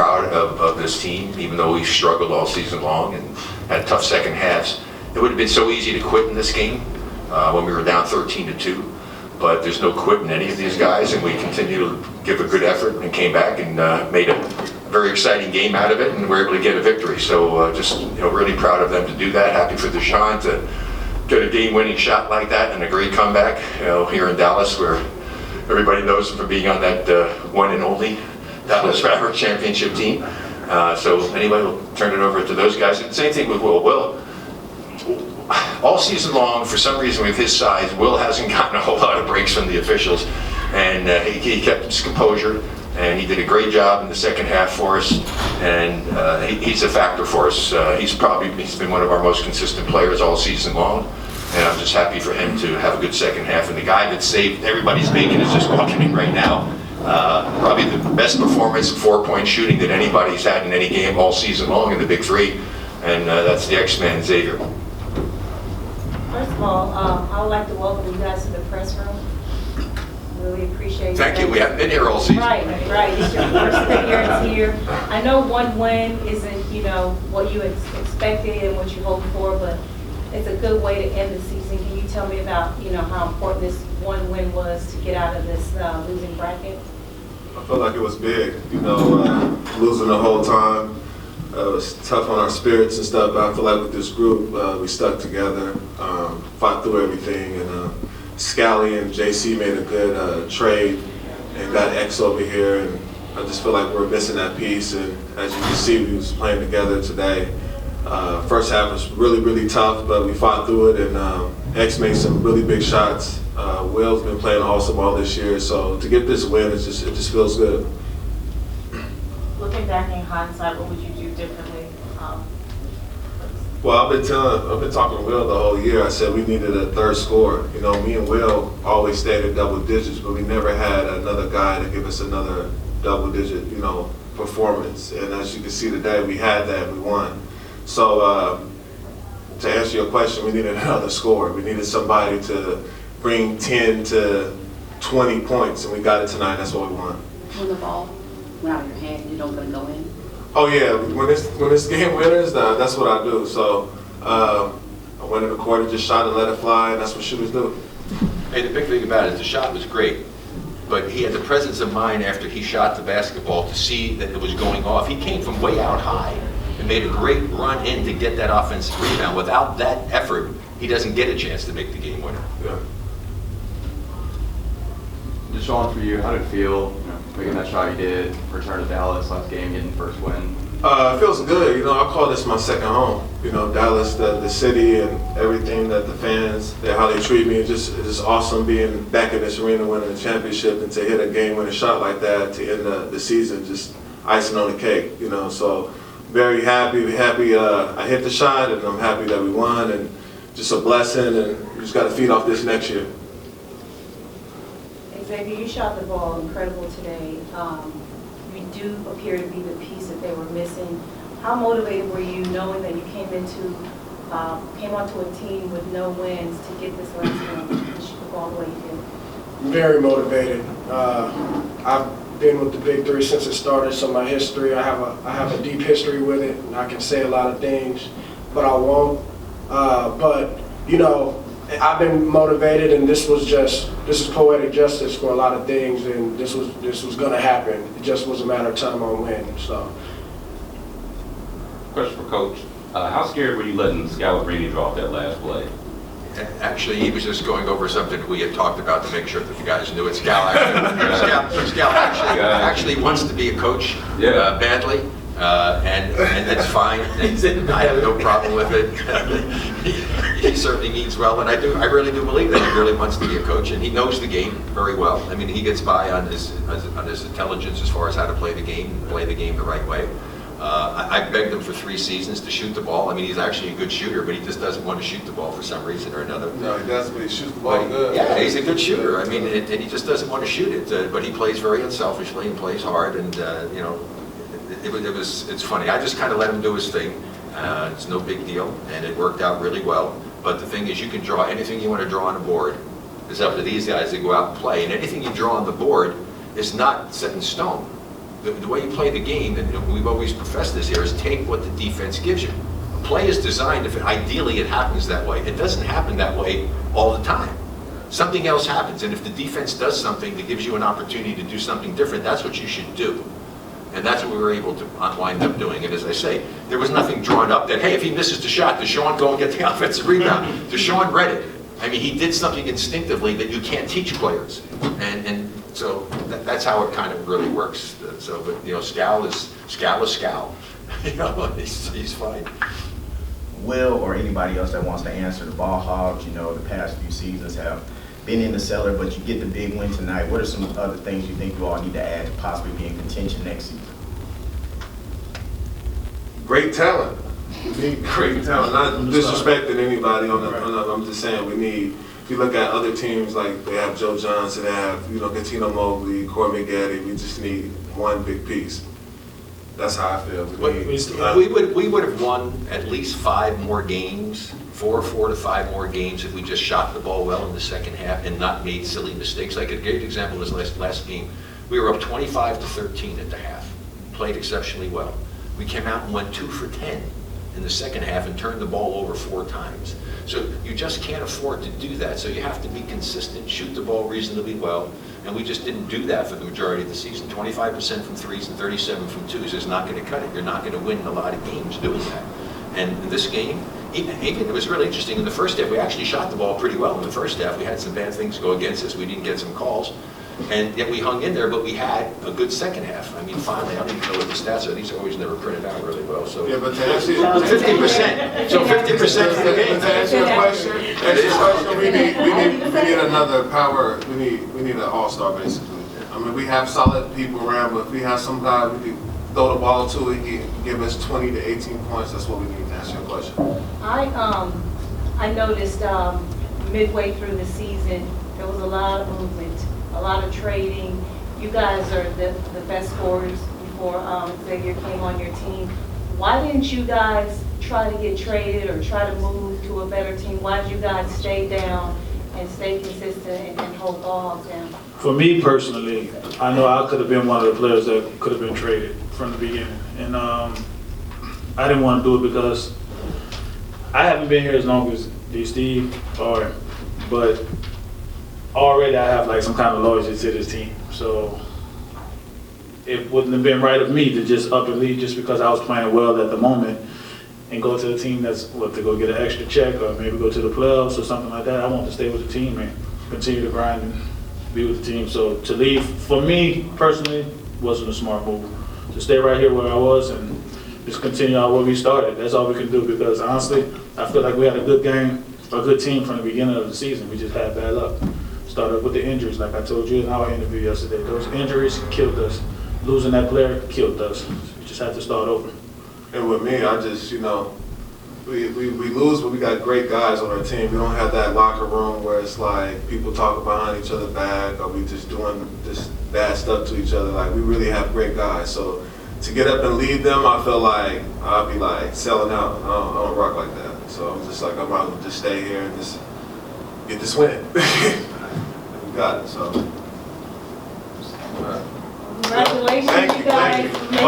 proud of this team, even though we've struggled all season long and had tough second halves. It would have been so easy to quit in this game when we were down 13-2, but there's no quit in any of these guys, and we continue to give a good effort and came back and made a very exciting game out of it, and we're able to get a victory. So just really proud of them to do that. Happy for Deshaun to get a game-winning shot like that and a great comeback. Here in Dallas, where everybody knows him for being on that one and only Dallas Mavericks championship team. So anyway, we'll turn it over to those guys. And same thing with Will. Will, all season long, for some reason with his size, Will hasn't gotten a whole lot of breaks from the officials, and he kept his composure, and he did a great job in the second half for us, and he's a factor for us. He's been one of our most consistent players all season long, and I'm just happy for him to have a good second half. And the guy that saved everybody's bacon is just walking in right now. Probably the best performance of 4-point shooting that anybody's had in any game all season long in the Big Three, and that's the X-Man, Xavier. First of all, I would like to welcome you guys to the press room. Really appreciate it. Thank you. We haven't been here all season. Right. It's your first appearance here. I know one win isn't, what you expected and what you hoped for, but it's a good way to end the season. Can you tell me about, how important this one win was to get out of this losing bracket? I felt like it was big, losing the whole time. It was tough on our spirits and stuff, but I feel like with this group, we stuck together, fought through everything, and Scally and JC made a good trade and got X over here, and I just feel like we're missing that piece, and as you can see, we was playing together today. First half was really, really tough, but we fought through it, and X made some really big shots. Will's been playing awesome all this year, so to get this win, it just feels good. Looking back in hindsight, what would you do differently? Well, I've been talking to Will the whole year. I said we needed a third scorer. Me and Will always stayed at double digits, but we never had another guy to give us another double-digit, performance. And as you can see today, we had that and we won. So to answer your question, we needed another scorer. We needed somebody to bring 10 to 20 points, and we got it tonight. That's what we won. When the ball went out of your hand, you don't gonna go in? Oh yeah, when it's game winners, that's what I do. So I went in the court and just shot and let it fly, and that's what shooters do. Hey, the big thing about it is the shot was great, but he had the presence of mind after he shot the basketball to see that it was going off. He came from way out high and made a great run in to get that offensive rebound. Without that effort, he doesn't get a chance to make the game winner. Yeah. Deshaun, for you, how did it feel, making that shot you did, return to Dallas last game, getting the first win? It feels good. I call this my second home. Dallas, the city, and everything that the fans, how they treat me. It's just awesome being back in this arena, winning the championship, and to hit a game-winning shot like that to end the season, just icing on the cake. So very happy. I hit the shot, and I'm happy that we won, and just a blessing. And we just got to feed off this next year. Xavier, you shot the ball incredible today. You do appear to be the piece that they were missing. How motivated were you knowing that you came onto a team with no wins to get this last game and shoot the ball the way you did? Very motivated. I've been with the Big Three since it started, so my history, I have a deep history with it, and I can say a lot of things, but I won't. But I've been motivated, and this is poetic justice for a lot of things, and this was going to happen. It just was a matter of time on when. So. Question for Coach. How scared were you letting Scalabrine drop that last play? Actually, he was just going over something that we had talked about to make sure that the guys knew it. Scal actually wants to be a coach badly, and that's fine. I have no problem with it. He certainly means well, and I really do believe that he really wants to be a coach, and he knows the game very well. I mean, he gets by on his intelligence as far as how to play the game the right way. I begged him for 3 seasons to shoot the ball. I mean, he's actually a good shooter, but he just doesn't want to shoot the ball for some reason or another. No, he does, but he shoots the ball good. Yeah, he's a good shooter. I mean, and he just doesn't want to shoot it, but he plays very unselfishly and plays hard, and it's funny. I just kind of let him do his thing. It's no big deal, and it worked out really well. But the thing is, you can draw anything you want to draw on a board. It's up to these guys to go out and play, and anything you draw on the board is not set in stone. the way you play the game, and we've always professed this here, is take what the defense gives you. A play is designed, if ideally it happens that way. It doesn't happen that way all the time. Something else happens, and if the defense does something that gives you an opportunity to do something different, that's what you should do. And that's what we were able to wind up doing. And as I say, there was nothing drawn up that, hey, if he misses the shot, does Sean go and get the offensive rebound? Deshaun read it. I mean, he did something instinctively that you can't teach players. And so that's how it kind of really works. So, but, you know, Scal is Scal. You know, he's fine. Will or anybody else that wants to answer, the Ball Hogs, you know, the past few seasons have been in the cellar, but you get the big win tonight. What are some other things you think you all need to add to possibly be in contention next season? Great talent. We need great talent. Not disrespecting anybody I'm just saying we need. If you look at other teams, like they have Joe Johnson, they have Gatino Mobley, Corey McGaddy. We just need one big piece. That's how I feel. We would have won at least 4 to 5 more games if we just shot the ball well in the second half and not made silly mistakes. Like a great example was last game. We were up 25-13 at the half. Played exceptionally well. We came out and went 2 for 10 in the second half and turned the ball over 4 times. So you just can't afford to do that. So you have to be consistent, shoot the ball reasonably well. And we just didn't do that for the majority of the season. 25% from threes and 37 from twos is not going to cut it. You're not going to win a lot of games doing that. And in this game, even it was really interesting. In the first half, we actually shot the ball pretty well. In the first half, we had some bad things go against us. We didn't get some calls. And yet we hung in there, but we had a good second half. I mean, finally, I don't even know what the stats are. These are always never printed out really well. So yeah, but to answer 50%. So 50% for the game. To answer your question, we need another power. We need an all-star basically. I mean, we have solid people around, but if we have some guy we can throw the ball to, he can give us 20 to 18 points. That's what we need to answer your question. I noticed midway through the season there was a lot of movement, a lot of trading. You guys are the best scorers before Xavier came on your team. Why didn't you guys try to get traded or try to move to a better team? Why did you guys stay down and stay consistent and hold the Hogs down? For me personally, I know I could have been one of the players that could have been traded from the beginning. And I didn't want to do it because I haven't been here as long as Steve, but already I have like some kind of loyalty to this team. So it wouldn't have been right of me to just up and leave just because I was playing well at the moment and go to a team that's to go get an extra check or maybe go to the playoffs or something like that. I want to stay with the team and continue to grind and be with the team. So to leave, for me personally, wasn't a smart move. To stay right here where I was and just continue out where we started. That's all we can do because honestly, I feel like we had a good game, a good team from the beginning of the season. We just had bad luck. Started with the injuries, like I told you in our interview yesterday. Those injuries killed us. Losing that player killed us. We just had to start over. And with me, I just, we lose, but we got great guys on our team. We don't have that locker room where it's like people talk behind each other's back or we just doing this bad stuff to each other. Like, we really have great guys. So to get up and lead them, I feel like I'll be like selling out. I don't rock like that. So I'm just like, I might as well just stay here and just get this win. We got it, so. Congratulations, Thank you guys. you. For making